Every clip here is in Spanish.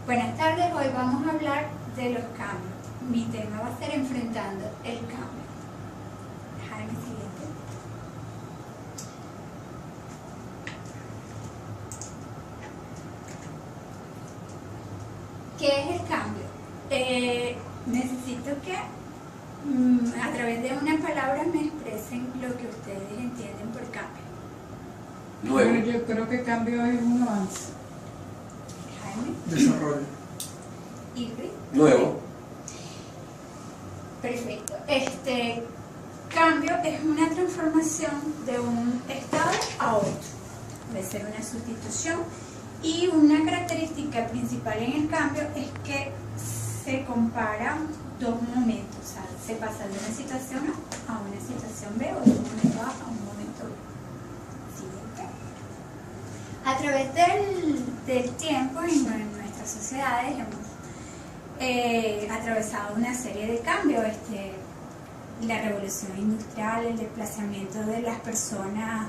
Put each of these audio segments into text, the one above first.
Buenas tardes, hoy vamos a hablar de los cambios. Mi tema va a ser enfrentando el cambio. Jaime, siguiente. ¿Qué es el cambio? Necesito que a través de una palabra me expresen lo que ustedes entienden por cambio. Nuevo. Bueno, yo creo que cambio es un avance. Jaime, Desarrollo. Irvi. Nuevo. Perfecto. Cambio es una transformación de un estado a otro. Puede ser una sustitución y una característica principal en el cambio es que se comparan dos momentos. O sea, se pasa de una situación A a una situación B o de un momento A a un momento B. Siguiente. A través del tiempo en nuestras sociedades hemos atravesado una serie de cambios, la revolución industrial, el desplazamiento de las personas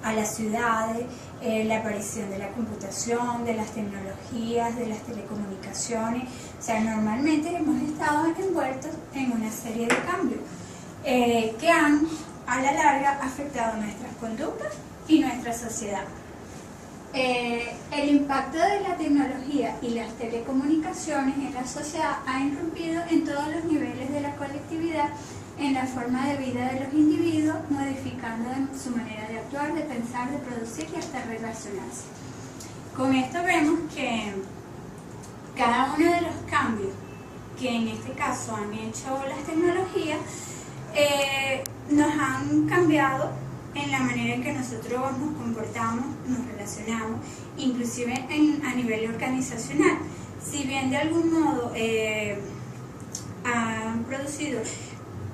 a las ciudades, la aparición de la computación, de las tecnologías, de las telecomunicaciones. O sea, normalmente hemos estado envueltos en una serie de cambios que han a la larga afectado nuestras conductas y nuestra sociedad. El impacto de la tecnología y las telecomunicaciones en la sociedad ha irrumpido en todos los niveles de la colectividad, en la forma de vida de los individuos, modificando su manera de actuar, de pensar, de producir y hasta relacionarse. Con esto vemos que cada uno de los cambios que en este caso han hecho las tecnologías nos han cambiado en la manera en que nosotros nos comportamos, nos relacionamos, inclusive a nivel organizacional. Si bien de algún modo han producido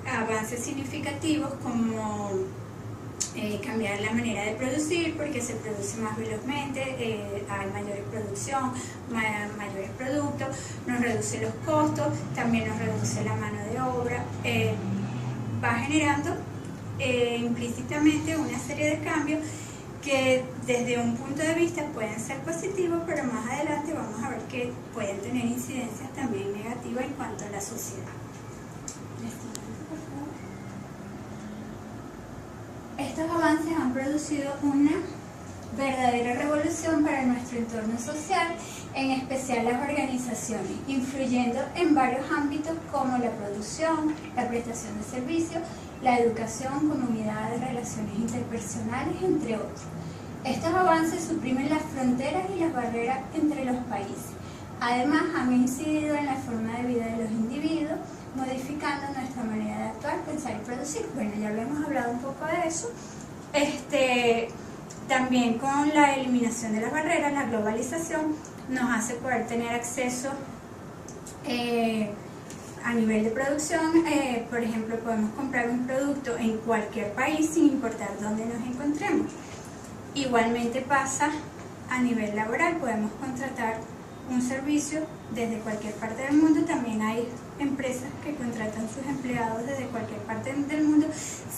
avances significativos como cambiar la manera de producir porque se produce más velozmente, hay mayor producción, mayores productos, nos reduce los costos, también nos reduce la mano de obra, va generando implícitamente una serie de cambios que desde un punto de vista pueden ser positivos, pero más adelante vamos a ver que pueden tener incidencias también negativas en cuanto a la sociedad. Estos avances han producido una verdadera revolución para nuestro entorno social, en especial las organizaciones, influyendo en varios ámbitos como la producción, la prestación de servicios, la educación, comunidades, relaciones interpersonales, entre otros. Estos avances suprimen las fronteras y las barreras entre los países. Además, han incidido en la forma de vida de los individuos, modificando nuestra manera de actuar, pensar y producir. Bueno, ya habíamos hablado un poco de eso. También con la eliminación de las barreras, la globalización nos hace poder tener acceso a nivel de producción. Por ejemplo, podemos comprar un producto en cualquier país sin importar dónde nos encontremos. Igualmente pasa a nivel laboral, podemos contratar un servicio desde cualquier parte del mundo. También hay empresas que contratan sus empleados desde cualquier parte del mundo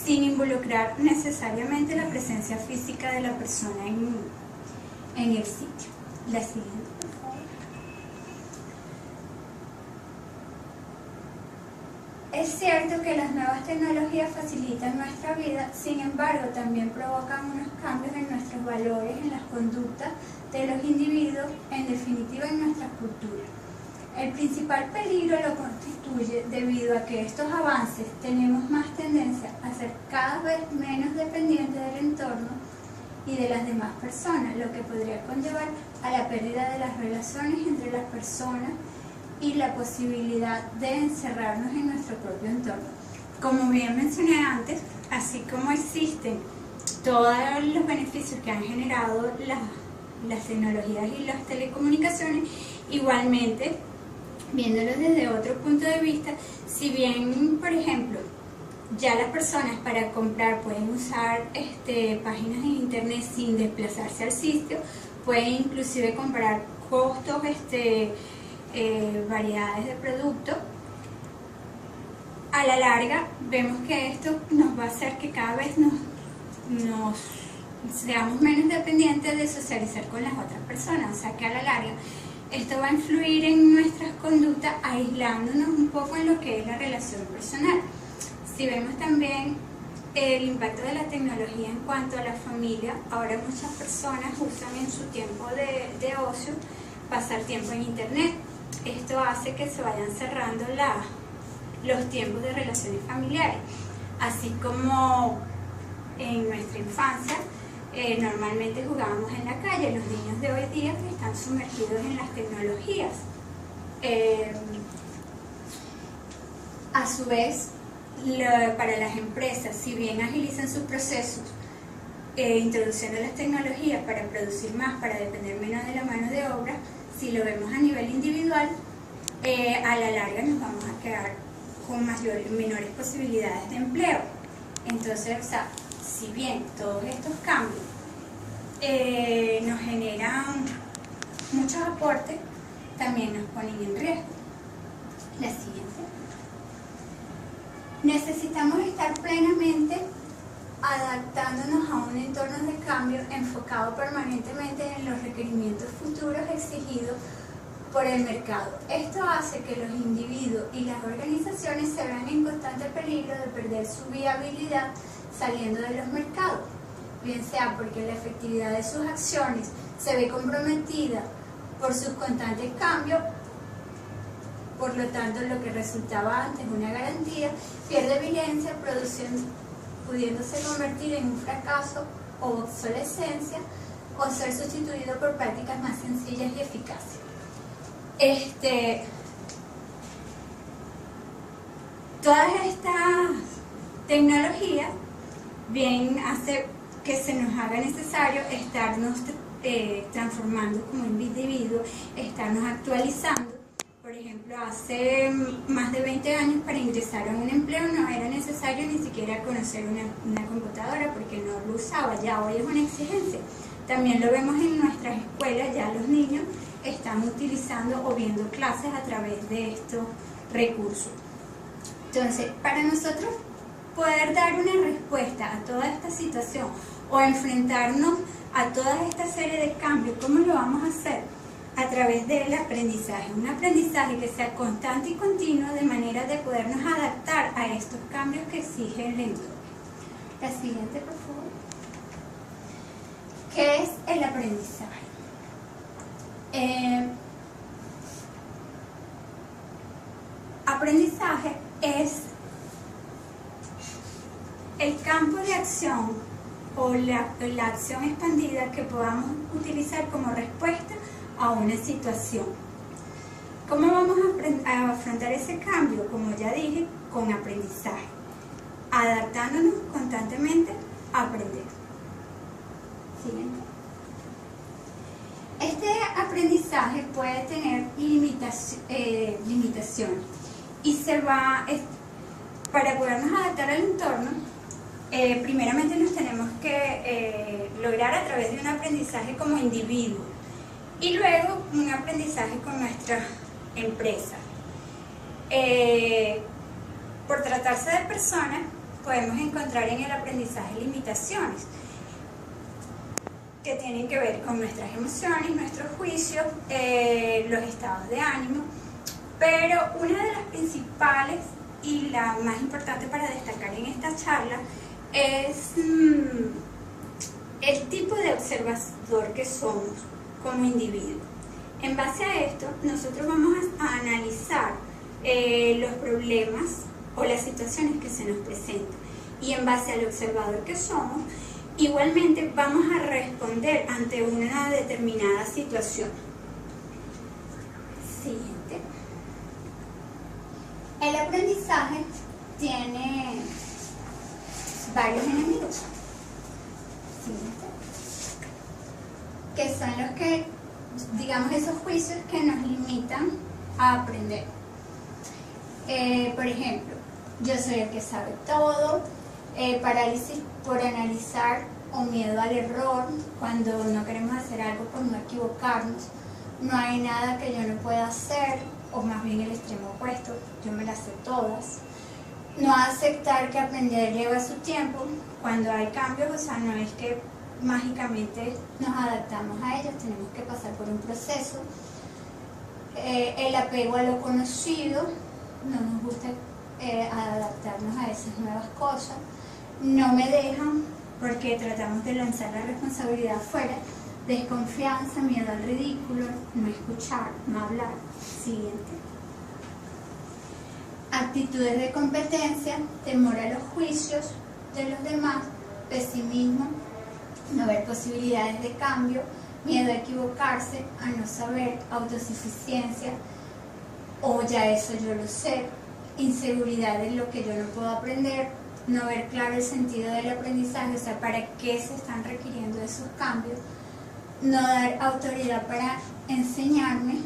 sin involucrar necesariamente la presencia física de la persona en el sitio. La siguiente, por favor. Es cierto que las nuevas tecnologías facilitan nuestra vida, sin embargo también provocan unos cambios en nuestros valores, en las conductas de los individuos, en definitiva en nuestra cultura. El principal peligro lo constituye debido a que estos avances tenemos más tendencia a ser cada vez menos dependientes del entorno y de las demás personas, lo que podría conllevar a la pérdida de las relaciones entre las personas y la posibilidad de encerrarnos en nuestro propio entorno. Como bien mencioné antes, así como existen todos los beneficios que han generado las tecnologías y las telecomunicaciones, igualmente, viéndolo desde otro punto de vista, si bien, por ejemplo, ya las personas para comprar pueden usar páginas en internet sin desplazarse al sitio, pueden inclusive comprar costos, variedades de productos, a la larga vemos que esto nos va a hacer que cada vez seamos menos dependientes de socializar con las otras personas. O sea que a la larga Esto va a influir en nuestras conductas, aislándonos un poco en lo que es la relación personal. Si vemos también el impacto de la tecnología en cuanto a la familia, ahora muchas personas usan en su tiempo de ocio pasar tiempo en internet. Esto hace que se vayan cerrando los tiempos de relaciones familiares, así como en nuestra infancia normalmente jugábamos en la calle. Los niños de hoy día están sumergidos en las tecnologías. A su vez, para las empresas, si bien agilizan sus procesos introduciendo las tecnologías para producir más, para depender menos de la mano de obra, si lo vemos a nivel individual, a la larga nos vamos a quedar con menores posibilidades de empleo. Entonces, o sea, si bien todos estos cambios nos generan muchos aportes, también nos ponen en riesgo. La siguiente. Necesitamos estar plenamente adaptándonos a un entorno de cambio enfocado permanentemente en los requerimientos futuros exigidos por el mercado. Esto hace que los individuos y las organizaciones se vean en constante peligro de perder su viabilidad saliendo de los mercados, bien sea porque la efectividad de sus acciones se ve comprometida por sus constantes cambios. Por lo tanto, lo que resultaba antes una garantía pierde vigencia, pudiéndose convertir en un fracaso o obsolescencia, o ser sustituido por prácticas más sencillas y eficaces. Todas estas tecnologías bien hace que se nos haga necesario estarnos transformando como individuos, estarnos actualizando. Por ejemplo, hace más de 20 años para ingresar a un empleo no era necesario ni siquiera conocer una computadora porque no lo usaba, ya hoy es una exigencia. También lo vemos en nuestras escuelas, ya los niños están utilizando o viendo clases a través de estos recursos. Entonces, para nosotros poder dar una respuesta a toda esta situación o enfrentarnos a toda esta serie de cambios, ¿cómo lo vamos a hacer? A través del aprendizaje, un aprendizaje que sea constante y continuo de manera de podernos adaptar a estos cambios que exige el entorno. La siguiente, por favor. ¿Qué es el aprendizaje? Aprendizaje es el campo de acción o la acción expandida que podamos utilizar como respuesta a una situación. ¿Cómo vamos a afrontar ese cambio? Como ya dije, con aprendizaje, adaptándonos constantemente a aprender. Siguiente. Este aprendizaje puede tener limitaciones y para podernos adaptar al entorno, primeramente nos tenemos que lograr a través de un aprendizaje como individuo, y luego un aprendizaje con nuestra empresa. Por tratarse de personas, podemos encontrar en el aprendizaje limitaciones que tienen que ver con nuestras emociones, nuestros juicios, los estados de ánimo, pero una de las principales y la más importante para destacar en esta charla es el tipo de observador que somos como individuo. En base a esto, nosotros vamos a analizar los problemas o las situaciones que se nos presentan, y en base al observador que somos, igualmente vamos a responder ante una determinada situación. Siguiente. El aprendizaje tiene varios enemigos. Siguiente. Que son los que, digamos, esos juicios que nos limitan a aprender. Por ejemplo, yo soy el que sabe todo, parálisis por analizar o miedo al error, cuando no queremos hacer algo por no equivocarnos, no hay nada que yo no pueda hacer, o más bien el extremo opuesto, yo me las sé todas. No aceptar que aprender lleva su tiempo, cuando hay cambios, o sea, no es que mágicamente nos adaptamos a ellos, tenemos que pasar por un proceso. El apego a lo conocido, no nos gusta adaptarnos a esas nuevas cosas, no me dejan porque tratamos de lanzar la responsabilidad afuera, desconfianza, miedo al ridículo, no escuchar, no hablar. Siguiente. Actitudes de competencia, temor a los juicios de los demás, pesimismo, no ver posibilidades de cambio, miedo a equivocarse, a no saber, autosuficiencia, o ya eso yo lo sé, inseguridad en lo que yo no puedo aprender, no ver claro el sentido del aprendizaje, o sea, para qué se están requiriendo esos cambios, no dar autoridad para enseñarme,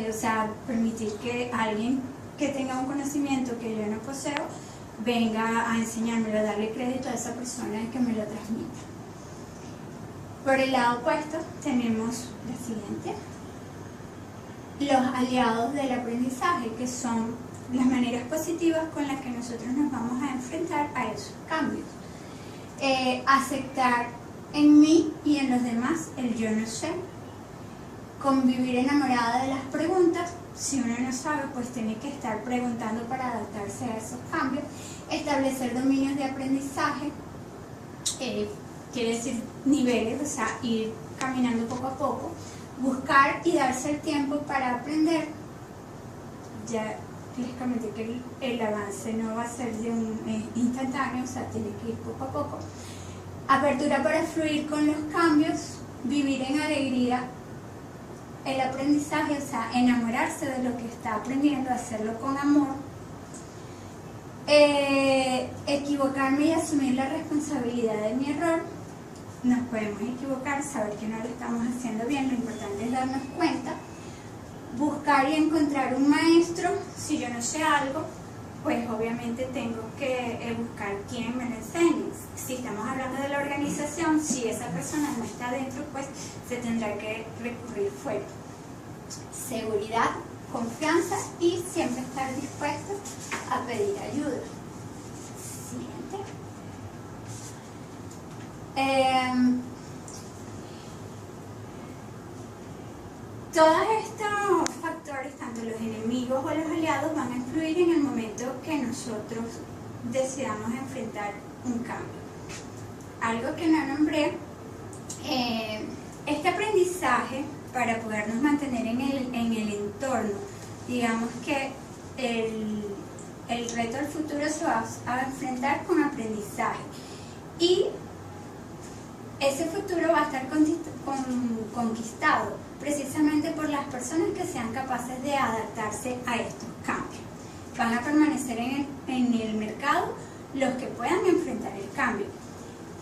o sea, permitir que alguien que tenga un conocimiento que yo no poseo venga a enseñármelo, darle crédito a esa persona que me lo transmita. Por el lado opuesto tenemos la siguiente: los aliados del aprendizaje, que son las maneras positivas con las que nosotros nos vamos a enfrentar a esos cambios. Aceptar en mí y en los demás el yo no sé, convivir enamorada de las preguntas. Si uno no sabe, pues tiene que estar preguntando para adaptarse a esos cambios. Establecer dominios de aprendizaje, quiere decir niveles, o sea, ir caminando poco a poco. Buscar y darse el tiempo para aprender. Ya les comenté que el avance no va a ser de un instantáneo, o sea, tiene que ir poco a poco. Apertura para fluir con los cambios, vivir en alegría el aprendizaje, o sea, enamorarse de lo que está aprendiendo, hacerlo con amor. Equivocarme y asumir la responsabilidad de mi error. Nos podemos equivocar, saber que no lo estamos haciendo bien, lo importante es darnos cuenta. Buscar y encontrar un maestro. Si yo no sé algo, pues obviamente tengo que buscar quien me lo enseñe. Si estamos hablando de la organización, si esa persona no está dentro, pues se tendrá que recurrir fuera. Seguridad, confianza y siempre estar dispuesto a pedir ayuda. Siguiente. Todos estos factores, tanto los enemigos o los aliados, van a influir en el momento que nosotros decidamos enfrentar un cambio. Algo que no nombré, este aprendizaje, para podernos mantener en el entorno, digamos que el reto del futuro se va a enfrentar con aprendizaje, y ese futuro va a estar conquistado precisamente por las personas que sean capaces de adaptarse a estos cambios. Van a permanecer en el mercado los que puedan enfrentar el cambio.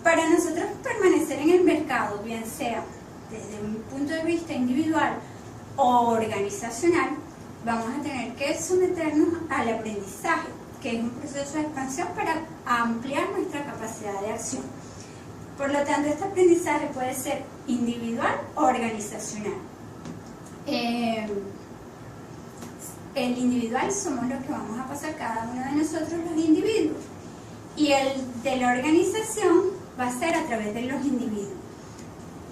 Para nosotros permanecer en el mercado, bien sea desde un punto de vista individual o organizacional, vamos a tener que someternos al aprendizaje, que es un proceso de expansión para ampliar nuestra capacidad de acción. Por lo tanto, este aprendizaje puede ser individual o organizacional. El individual somos los que vamos a pasar cada uno de nosotros, los individuos, y el de la organización va a ser a través de los individuos.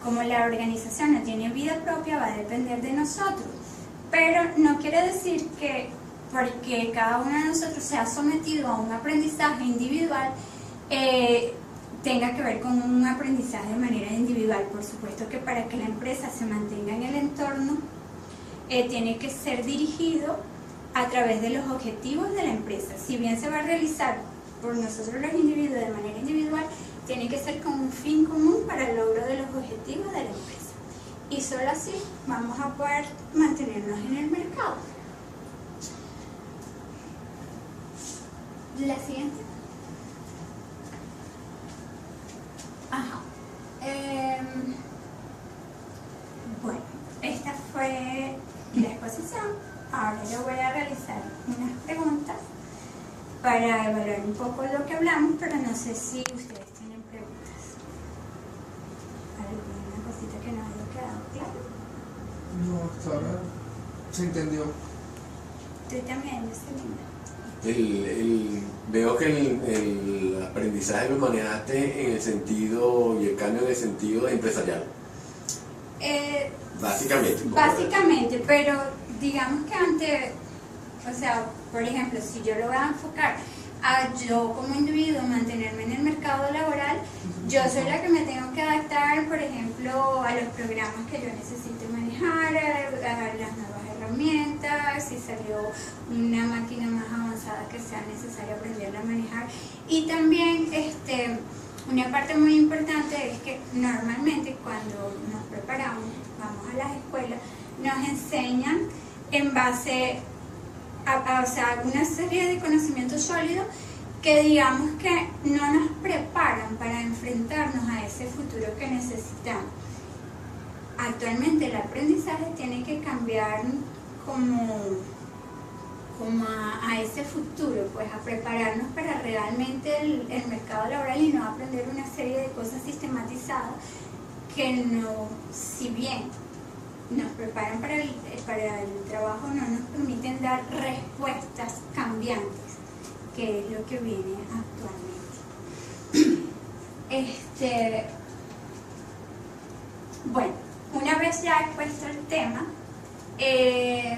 Como la organización no tiene vida propia, va a depender de nosotros, pero no quiere decir que porque cada uno de nosotros sea sometido a un aprendizaje individual, tenga que ver con un aprendizaje de manera individual. Por supuesto que para que la empresa se mantenga en el entorno, tiene que ser dirigido a través de los objetivos de la empresa. Si bien se va a realizar por nosotros los individuos de manera individual, tiene que ser con un fin común para el logro de los objetivos de la empresa. Y solo así vamos a poder mantenernos en el mercado. La siguiente. Ajá. Bueno, esta fue la exposición. Ahora yo voy a realizar unas preguntas para evaluar un poco lo que hablamos, pero no sé si ustedes tienen preguntas. ¿Alguna cosita que no haya quedado claro? No, hasta ahora se entendió. Tú también, Jocelyn. Veo que el aprendizaje lo manejaste en el sentido y el cambio en el sentido empresarial. Básicamente. Básicamente, pero digamos que antes, o sea, por ejemplo, si yo lo voy a enfocar a yo como individuo mantenerme en el mercado laboral, yo soy la que me tengo que adaptar, por ejemplo, a los programas que yo necesito manejar, a las nuevas herramientas, si salió una máquina más avanzada que sea necesario aprenderla a manejar. Y también una parte muy importante es que normalmente cuando nos preparamos, vamos a las escuelas, nos enseñan en base o sea, una serie de conocimientos sólidos que digamos que no nos preparan para enfrentarnos a ese futuro que necesitamos. Actualmente el aprendizaje tiene que cambiar como a ese futuro, pues a prepararnos para realmente el mercado laboral y no aprender una serie de cosas sistematizadas que no, si bien nos preparan para el trabajo, no nos permiten dar respuestas cambiantes, que es lo que viene actualmente. Bueno, una vez ya expuesto el tema, ¿qué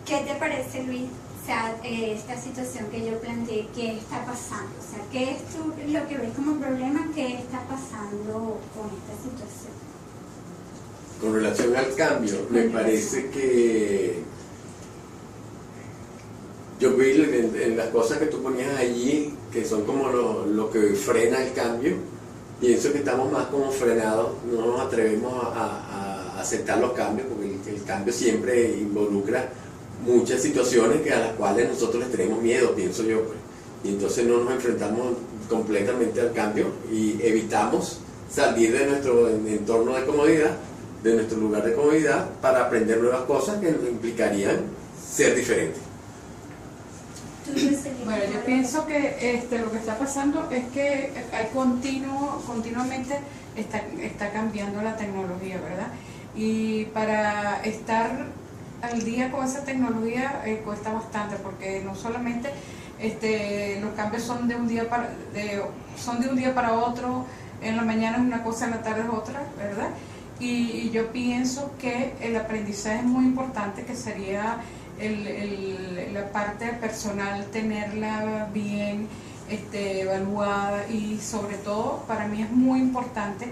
te parece, Luis? O sea, esta situación que yo planteé, ¿qué está pasando? O sea, ¿qué es lo que ves como problema? ¿Qué está pasando con esta situación? Con relación al cambio, me parece que yo vi en las cosas que tú ponías allí, que son como lo que frena el cambio, pienso que estamos más como frenados, no nos atrevemos a aceptar los cambios, porque el cambio siempre involucra muchas situaciones a las cuales nosotros les tenemos miedo, pienso yo, pues. Y entonces no nos enfrentamos completamente al cambio y evitamos salir de nuestro entorno de comodidad, de nuestro lugar de comodidad, para aprender nuevas cosas que implicarían ser diferentes. Bueno, yo pienso que lo que está pasando es que hay continuamente está cambiando la tecnología, ¿verdad? Y para estar al día con esa tecnología cuesta bastante, porque no solamente los cambios son de un día para otro, en la mañana es una cosa, en la tarde es otra, ¿verdad? Y yo pienso que el aprendizaje es muy importante, que sería la parte personal, tenerla bien evaluada, y sobre todo para mí es muy importante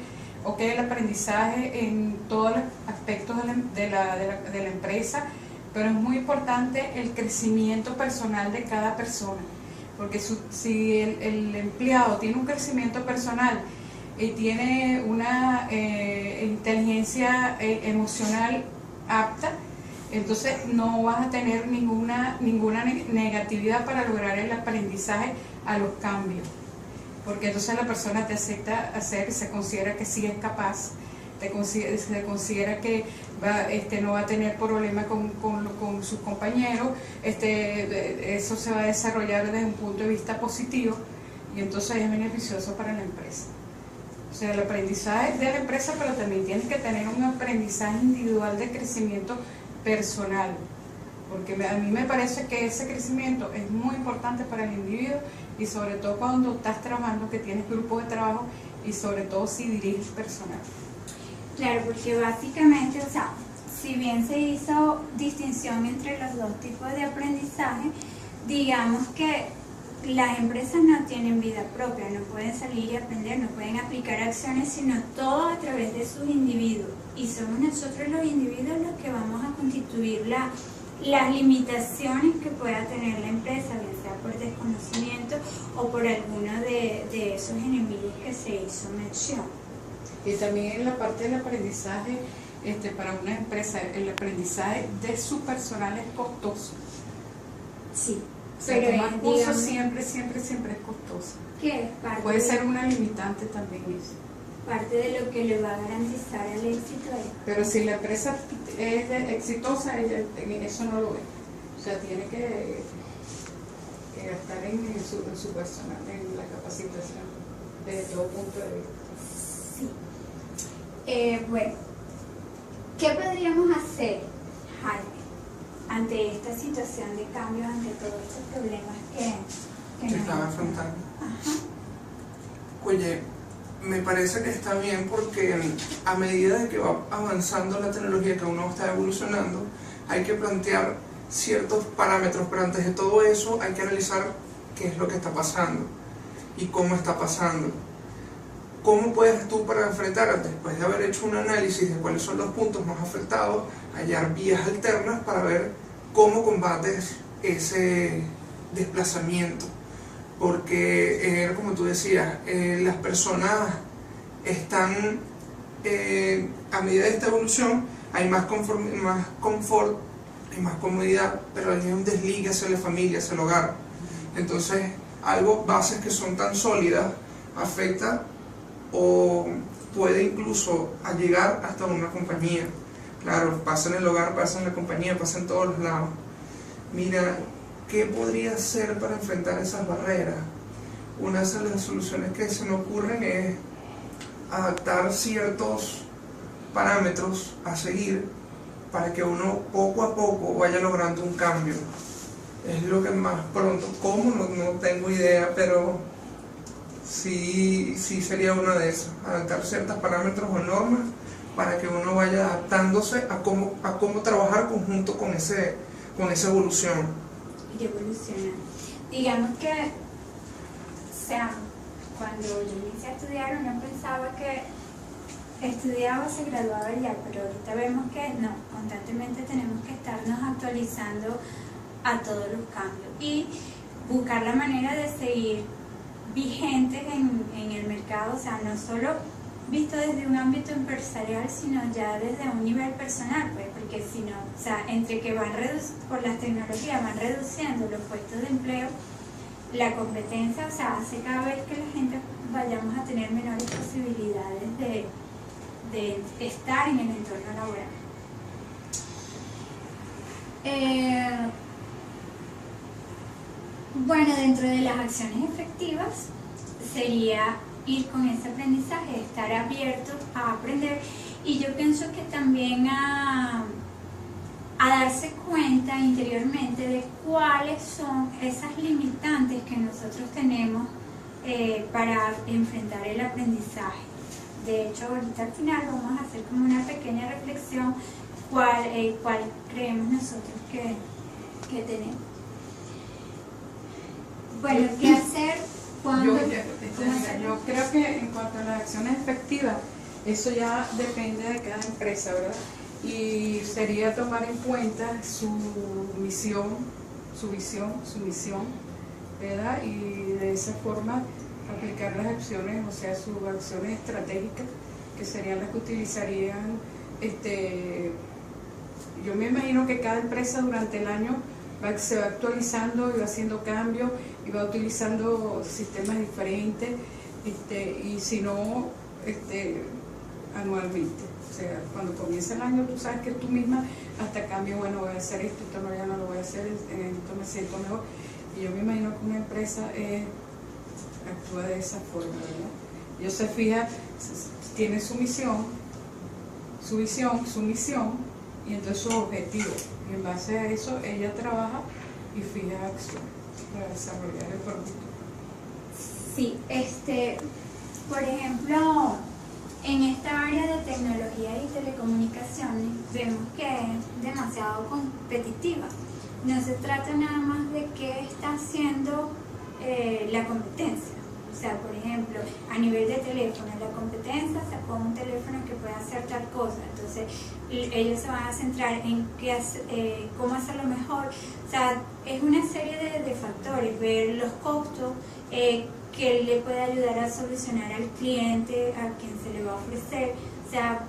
el aprendizaje en todos los aspectos de la empresa, pero es muy importante el crecimiento personal de cada persona, porque si el empleado tiene un crecimiento personal y tiene una inteligencia emocional apta, entonces no vas a tener ninguna negatividad para lograr el aprendizaje a los cambios, porque entonces la persona te acepta hacer, se considera que sí es capaz, se considera que no va a tener problema con sus compañeros, eso se va a desarrollar desde un punto de vista positivo, y entonces es beneficioso para la empresa. O sea, el aprendizaje de la empresa, pero también tienes que tener un aprendizaje individual de crecimiento personal, porque a mí me parece que ese crecimiento es muy importante para el individuo, y sobre todo cuando estás trabajando, que tienes grupo de trabajo, y sobre todo si diriges personal. Claro, porque básicamente, o sea, si bien se hizo distinción entre los dos tipos de aprendizaje, digamos que las empresas no tienen vida propia, no pueden salir y aprender, no pueden aplicar acciones, sino todo a través de sus individuos. Y somos nosotros los individuos los que vamos a constituir las limitaciones que pueda tener la empresa, bien sea por desconocimiento o por alguno de esos enemigos que se hizo mención. Y también en la parte del aprendizaje, para una empresa, el aprendizaje de su personal es costoso. Sí. O sea, tomar cursos siempre es costoso. ¿Qué es parte? Puede ser una limitante también eso. Parte de lo que le va a garantizar el éxito es. Pero si la empresa es exitosa, eso no lo ve. O sea, tiene que gastar en su personal, en la capacitación, desde todo punto de vista. Sí. Bueno, ¿qué podríamos hacer, Jaime, ante esta situación de cambio, ante todos estos problemas que están enfrentando? Ajá. Oye, me parece que está bien porque a medida de que va avanzando la tecnología, que uno está evolucionando, hay que plantear ciertos parámetros, pero antes de todo eso hay que analizar qué es lo que está pasando y cómo está pasando. ¿Cómo puedes tú, para enfrentar, después de haber hecho un análisis de cuáles son los puntos más afectados, hallar vías alternas para ver cómo combates ese desplazamiento? Porque, como tú decías, las personas están, a medida de esta evolución, hay más confort, hay más comodidad, pero hay un desligue hacia la familia, hacia el hogar. Entonces, bases que son tan sólidas, afecta o puede incluso llegar hasta una compañía. Claro, pasa en el hogar, pasa en la compañía, pasa en todos los lados. Mira, ¿qué podría hacer para enfrentar esas barreras? Una de las soluciones que se me ocurren es adaptar ciertos parámetros a seguir para que uno poco a poco vaya logrando un cambio. Es lo que más pronto, ¿cómo? No tengo idea, pero sí sería una de esas, adaptar ciertos parámetros o normas para que uno vaya adaptándose a cómo trabajar conjunto con esa evolución. Y evoluciona. Digamos que, o sea, cuando yo inicié a estudiar, uno pensaba que estudiaba, se graduaba ya, pero ahorita vemos que no, constantemente tenemos que estarnos actualizando a todos los cambios y buscar la manera de seguir vigentes en el mercado, o sea, no solo visto desde un ámbito empresarial, sino ya desde un nivel personal, pues, porque si no, o sea, entre que por las tecnologías van reduciendo los puestos de empleo, la competencia, o sea, hace cada vez que la gente vayamos a tener menores posibilidades de estar en el entorno laboral. Bueno, dentro de las acciones efectivas sería ir con ese aprendizaje, estar abiertos a aprender, y yo pienso que también a darse cuenta interiormente de cuáles son esas limitantes que nosotros tenemos para enfrentar el aprendizaje. De hecho, ahorita al final vamos a hacer como una pequeña reflexión cuál creemos nosotros que tenemos. Bueno, ¿qué hacer cuando? Yo creo que en cuanto a las acciones efectivas, eso ya depende de cada empresa, ¿verdad? Y sería tomar en cuenta su misión, su visión, su misión, ¿verdad? Y de esa forma aplicar las acciones, o sea, sus acciones estratégicas, que serían las que utilizarían, yo me imagino que cada empresa durante el año se va actualizando y va haciendo cambios y va utilizando sistemas diferentes, y si no, anualmente. O sea, cuando comienza el año, tú sabes que tú misma hasta cambio, bueno, voy a hacer esto no, ya no lo voy a hacer, esto me siento mejor. Y yo me imagino que una empresa actúa de esa forma, ¿verdad? Ellos se fija, tiene su misión, su visión, su misión, y entonces sus objetivos. Y en base a eso, ella trabaja y fija acción para desarrollar el producto. Sí, por ejemplo, en esta área de tecnología y telecomunicaciones vemos que es demasiado competitiva. No se trata nada más de qué está haciendo la competencia. O sea, por ejemplo, a nivel de teléfono, la competencia sacó un teléfono que puede hacer tal cosa. Entonces, ellos se van a centrar en cómo hacerlo mejor. O sea, es una serie de factores, ver los costos, que le puede ayudar a solucionar al cliente, a quien se le va a ofrecer. O sea,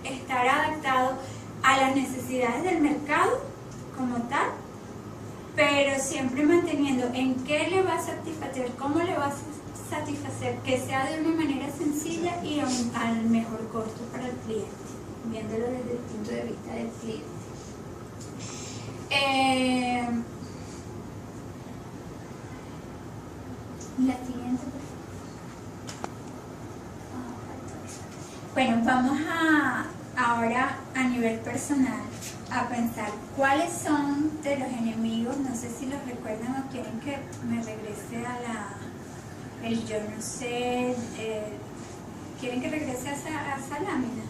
estar adaptado a las necesidades del mercado como tal, pero siempre manteniendo en qué le va a satisfacer, cómo le va a satisfacer, que sea de una manera sencilla y al mejor costo para el cliente, viéndolo desde el punto de vista del cliente. La siguiente, por favor. Bueno, vamos ahora a nivel personal a pensar cuáles son de los enemigos, no sé si los recuerdan o quieren que me regrese a el yo no sé, ¿Quieren que regrese a esa lámina?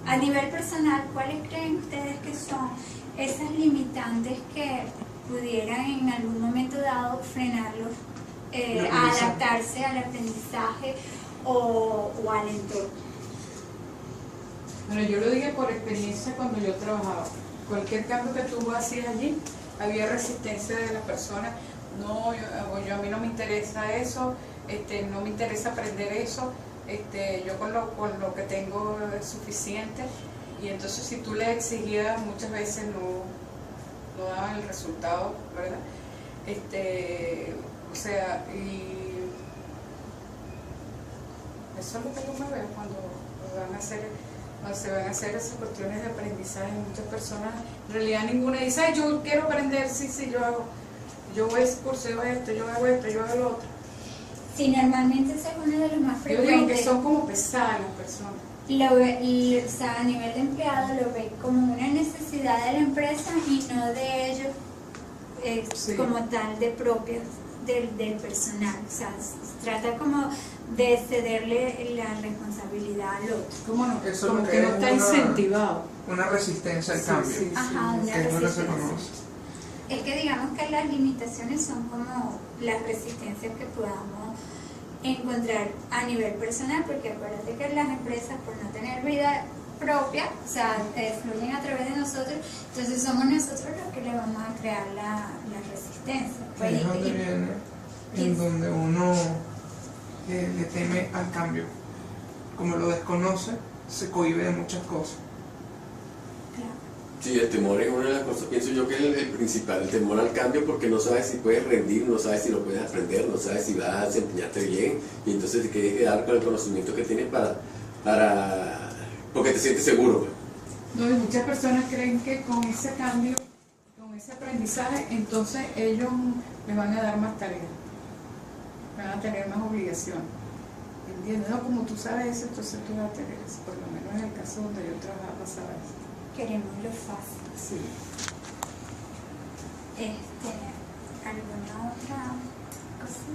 A nivel personal, ¿cuáles creen ustedes que son esas limitantes que pudieran en algún momento dado frenarlos a adaptarse al aprendizaje o al entorno? Bueno, yo lo dije por experiencia cuando yo trabajaba. Cualquier cambio que tú hacías allí, había resistencia de las personas. No, a mí no me interesa eso, no me interesa aprender eso, yo con lo que tengo es suficiente. Y entonces si tú le exigías, muchas veces no daban el resultado, ¿verdad? O sea, y eso es lo que yo me veo cuando se van a hacer esas cuestiones de aprendizaje. Muchas personas, en realidad ninguna dice, ay, yo quiero aprender, sí, yo voy a curseo esto, yo hago esto, yo hago lo otro. Sí, normalmente ese es uno de los más Yo frecuentes. digo que son como pesadas las personas. O sea, a nivel de empleado lo ve como una necesidad de la empresa y no de ellos Sí. como tal de propios del personal. O sea, se trata como de cederle la responsabilidad al otro. ¿Cómo no? Eso Como es lo que que no es está incentivado. Una resistencia al Sí, cambio, sí, Ajá, una que es lo que se resistencia. conoce. Es que digamos que las limitaciones son como las resistencias que podamos encontrar a nivel personal, porque acuérdate que las empresas, por no tener vida propia, o sea, fluyen a través de nosotros, entonces somos nosotros los que le vamos a crear la resistencia. Pues, Es donde viene, en donde uno le teme al cambio. Como lo desconoce, se cohíbe de muchas cosas. claro. Sí, el temor es una de las cosas, pienso yo que es el principal, el temor al cambio, porque no sabes si puedes rendir, no sabes si lo puedes aprender, no sabes si vas a desempeñarte bien, y entonces te quieres quedar con el conocimiento que tienes porque te sientes seguro. No, y muchas personas creen que con ese cambio, con ese aprendizaje, entonces ellos les van a dar más tareas, van a tener más obligaciones. ¿Entiendes? No, como tú sabes eso, entonces tú vas a tener eso. Por lo menos en el caso donde yo trabajaba pasaba eso. Queremos lo fácil. Sí. ¿Alguna otra cosa?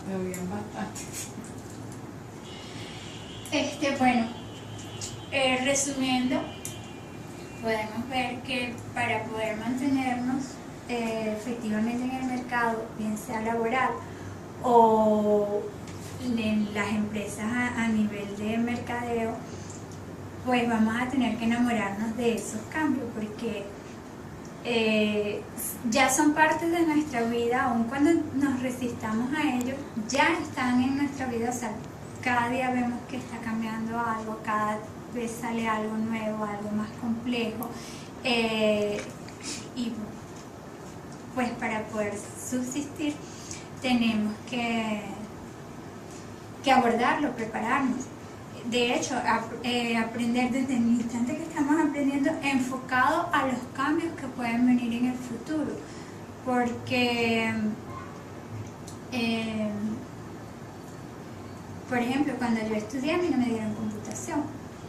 Habían bastante. Bueno, resumiendo, podemos ver que para poder mantenernos efectivamente en el mercado, bien sea laboral o en las empresas a nivel de mercadeo, pues vamos a tener que enamorarnos de esos cambios, porque ya son parte de nuestra vida, aun cuando nos resistamos a ellos, ya están en nuestra vida. O sea, cada día vemos que está cambiando algo, cada vez sale algo nuevo, algo más complejo, y pues para poder subsistir tenemos que abordarlo, prepararnos. De hecho, aprender desde el instante que estamos aprendiendo, enfocado a los cambios que pueden venir en el futuro, porque por ejemplo, cuando yo estudié a mí no me dieron computación,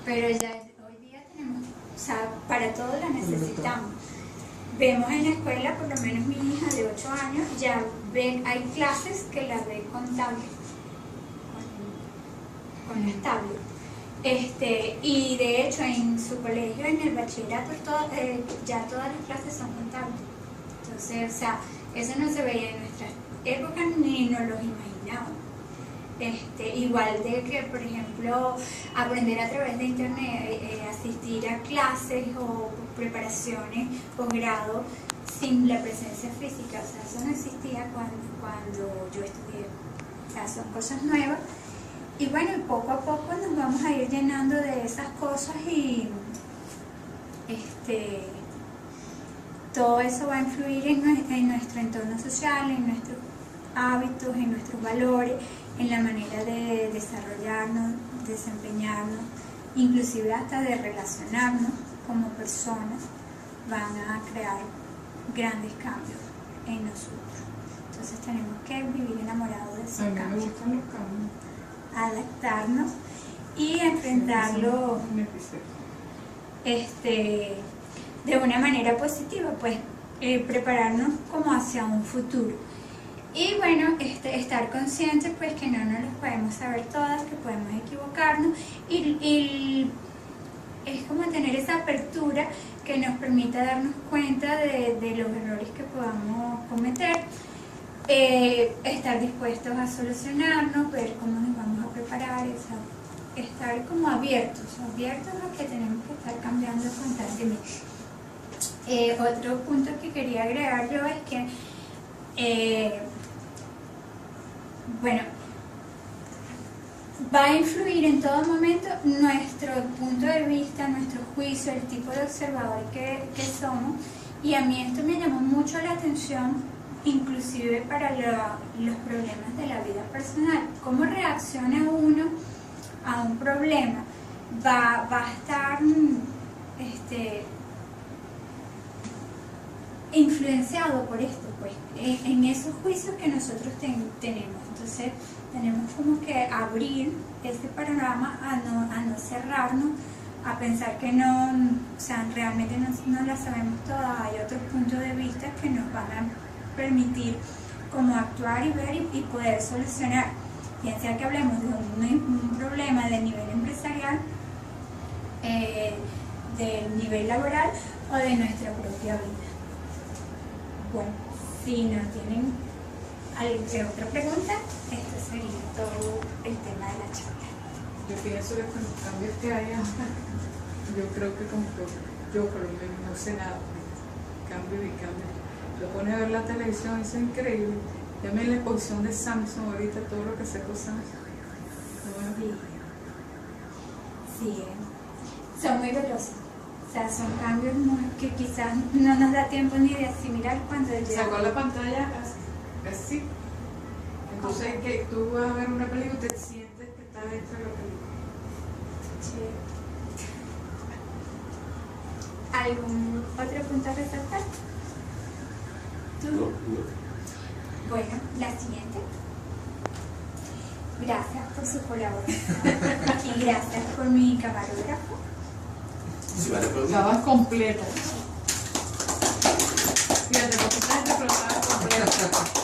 pero ya hoy día tenemos, o sea, para todo la necesitamos. Vemos en la escuela, por lo menos mi hija de 8 años, ya hay clases que las ve con tablet, con las tablets. Y de hecho en su colegio, en el bachillerato, ya todas las clases son con tablet. Entonces, o sea, eso no se veía en nuestra época ni nos lo imaginábamos. Igual de que, por ejemplo, aprender a través de internet, asistir a clases o preparaciones, posgrado, sin la presencia física. O sea, eso no existía cuando yo estudié. O sea, son cosas nuevas. Y bueno, poco a poco nos vamos a ir llenando de esas cosas y todo eso va a influir en nuestro entorno social, en nuestros hábitos, en nuestros valores, en la manera de desarrollarnos, desempeñarnos, inclusive hasta de relacionarnos como personas. Van a crear grandes cambios en nosotros. Entonces tenemos que vivir enamorados de esos A mí me cambios, gustan los cambios. adaptarnos y enfrentarlo de una manera positiva, pues prepararnos como hacia un futuro. Y bueno, estar conscientes pues que no nos los podemos saber todas, que podemos equivocarnos y es como tener esa apertura que nos permita darnos cuenta de los errores que podamos cometer, estar dispuestos a solucionarnos, ver cómo nos vamos a preparar, estar como abiertos a que tenemos que estar cambiando constantemente. Otro punto que quería agregar yo es que bueno, va a influir en todo momento nuestro punto de vista, nuestro juicio, el tipo de observador que somos, y a mí esto me llamó mucho la atención, inclusive para los problemas de la vida personal. ¿Cómo reacciona uno a un problema? Va a estar influenciado por esto, pues, en esos juicios que nosotros tenemos. Entonces tenemos como que abrir este panorama a no cerrarnos, a pensar que no, o sea, realmente no la sabemos todas. Hay otros puntos de vista que nos van a permitir como actuar y ver y poder solucionar, bien sea que hablemos de un problema de nivel empresarial, del nivel laboral o de nuestra propia vida. Bueno, si no tienen otra pregunta, esto sería todo el tema de la charla. Yo pienso que con los cambios que hay ahora, yo creo que como que yo por lo menos no sé nada, cambio y cambio. Lo pone a ver la televisión, eso es increíble. Llame la exposición de Samsung ahorita, todo lo que sacó Samsung. Sí, son muy veloces. O sea, son cambios que quizás no nos da tiempo ni de asimilar cuando sacó la pantalla así. Entonces que tú vas a ver una película y te sientes que estás dentro de la película. Sí. ¿Algún otro punto a resaltar? ¿Tú? No. Bueno, la siguiente. Gracias por su colaboración y gracias por mi camarógrafo. Sí, vale, pues. Estabas completa. Fíjate, porque estás completa.